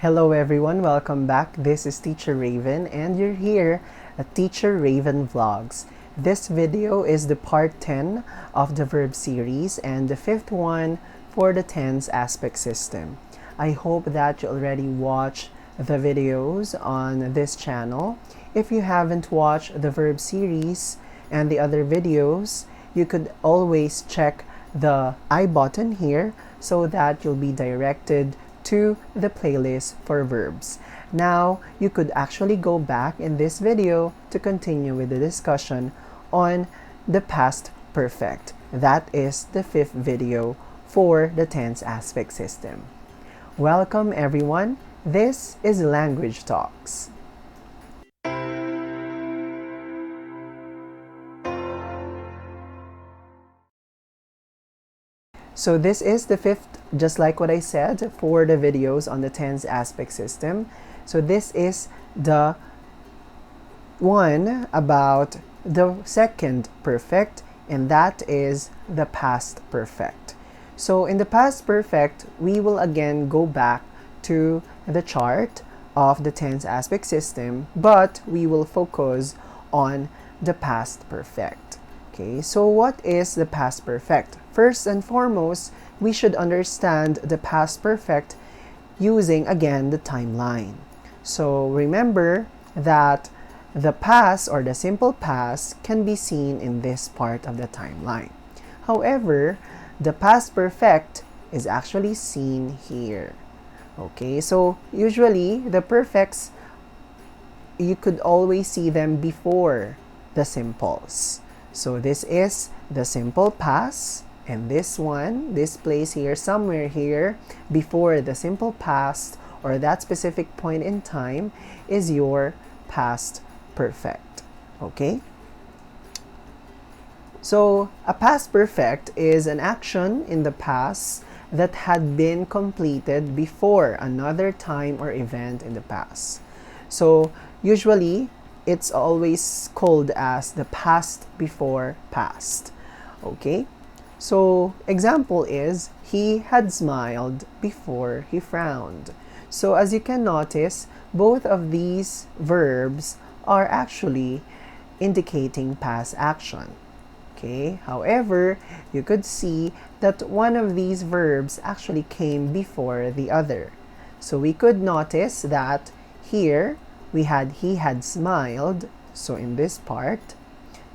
Hello everyone, welcome back. This is Teacher Rayven and you're here at Teacher Rayven Vlogs. This video is the part 10 of the verb series and the fifth one for the tense aspect system. I hope that you already watched the videos on this channel. If you haven't watched the verb series and the other videos, you could always check the I button here so that you'll be directed to the playlist for verbs. Now, you could actually go back in this video to continue with the discussion on the past perfect. That is the fifth video for the tense aspect system. Welcome everyone. This is Language Talks. So this is the fifth, just like what I said, for the videos on the tense aspect system. So this is the one about the second perfect, and that is the past perfect. So in the past perfect, we will again go back to the chart of the tense aspect system, but we will focus on the past perfect. Okay, so what is the past perfect? First and foremost, we should understand the past perfect using again the timeline. So remember that the past or the simple past can be seen in this part of the timeline. However, the past perfect is actually seen here. Okay, so usually the perfects, you could always see them before the simples. So this is the simple past, and this one, this place here, somewhere here, before the simple past or that specific point in time is your past perfect. Okay? So a past perfect is an action in the past that had been completed before another time or event in the past. So usually, it's always called as the past before past. Okay? So, example is, he had smiled before he frowned. So, as you can notice, both of these verbs are actually indicating past action. Okay? However, you could see that one of these verbs actually came before the other. So, we could notice that here, we had he had smiled, so in this part,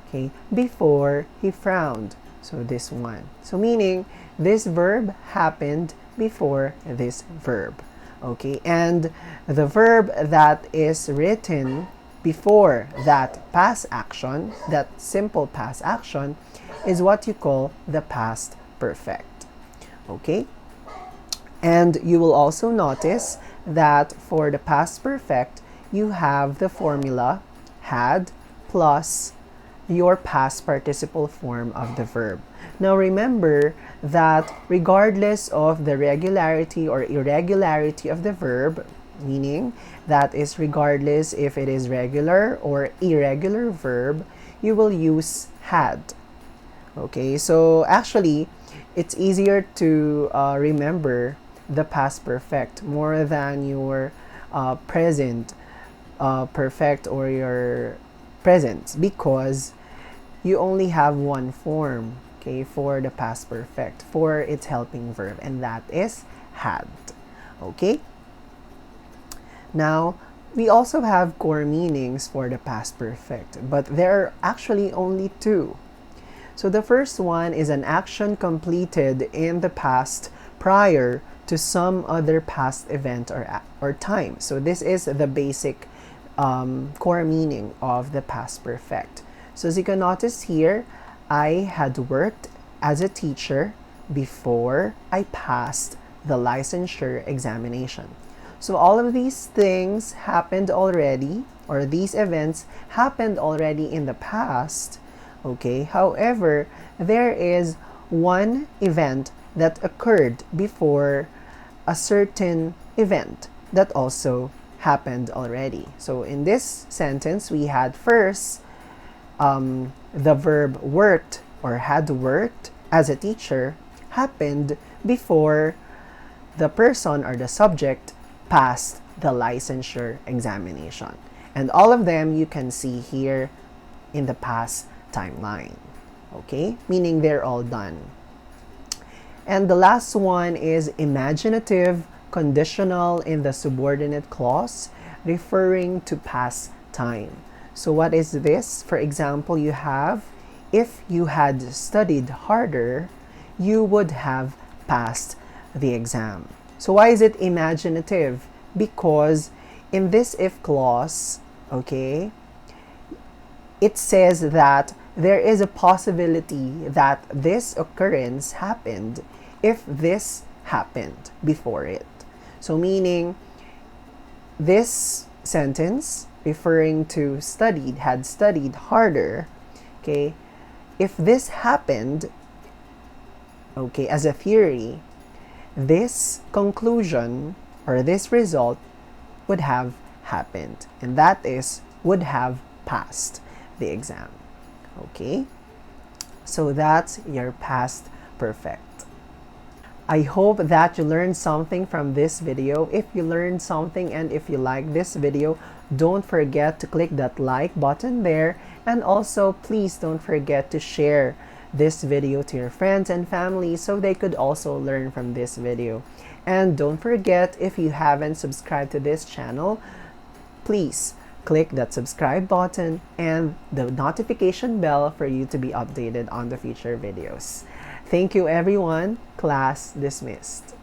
okay, before he frowned, so this one. So meaning this verb happened before this verb, okay, and the verb that is written before that past action, that simple past action, is what you call the past perfect, okay. And you will also notice that for the past perfect, you have the formula had plus your past participle form of the verb. Now remember that regardless of the regularity or irregularity of the verb, meaning that is regardless if it is regular or irregular verb, you will use had. Okay, so actually it's easier to remember the past perfect more than your present perfect or your present, because you only have one form, okay, for the past perfect for its helping verb, and that is had. Okay, now we also have core meanings for the past perfect, but there are actually only two. So the first one is an action completed in the past prior to some other past event or time. So this is the basic core meaning of the past perfect. So as you can notice here, I had worked as a teacher before I passed the licensure examination. So all of these things happened already, or these events happened already in the past, okay? However, there is one event that occurred before a certain event that also happened already. So in this sentence, we had first the verb worked or had worked as a teacher happened before the person or the subject passed the licensure examination. And all of them you can see here in the past timeline. Okay? Meaning they're all done. And the last one is imaginative conditional in the subordinate clause, referring to past time. So what is this? For example, you have, if you had studied harder, you would have passed the exam. So why is it imaginative? Because in this if clause, okay, it says that there is a possibility that this occurrence happened if this happened before it. So meaning this sentence referring to studied, had studied harder, okay, if this happened, okay, as a theory, this conclusion or this result would have happened, and that is would have passed the exam. Okay, so that's your past perfect. I hope that you learned something from this video. If you learned something and if you like this video, don't forget to click that like button there, and also please don't forget to share this video to your friends and family so they could also learn from this video. And don't forget, if you haven't subscribed to this channel, please click that subscribe button and the notification bell for you to be updated on the future videos. Thank you everyone. Class dismissed.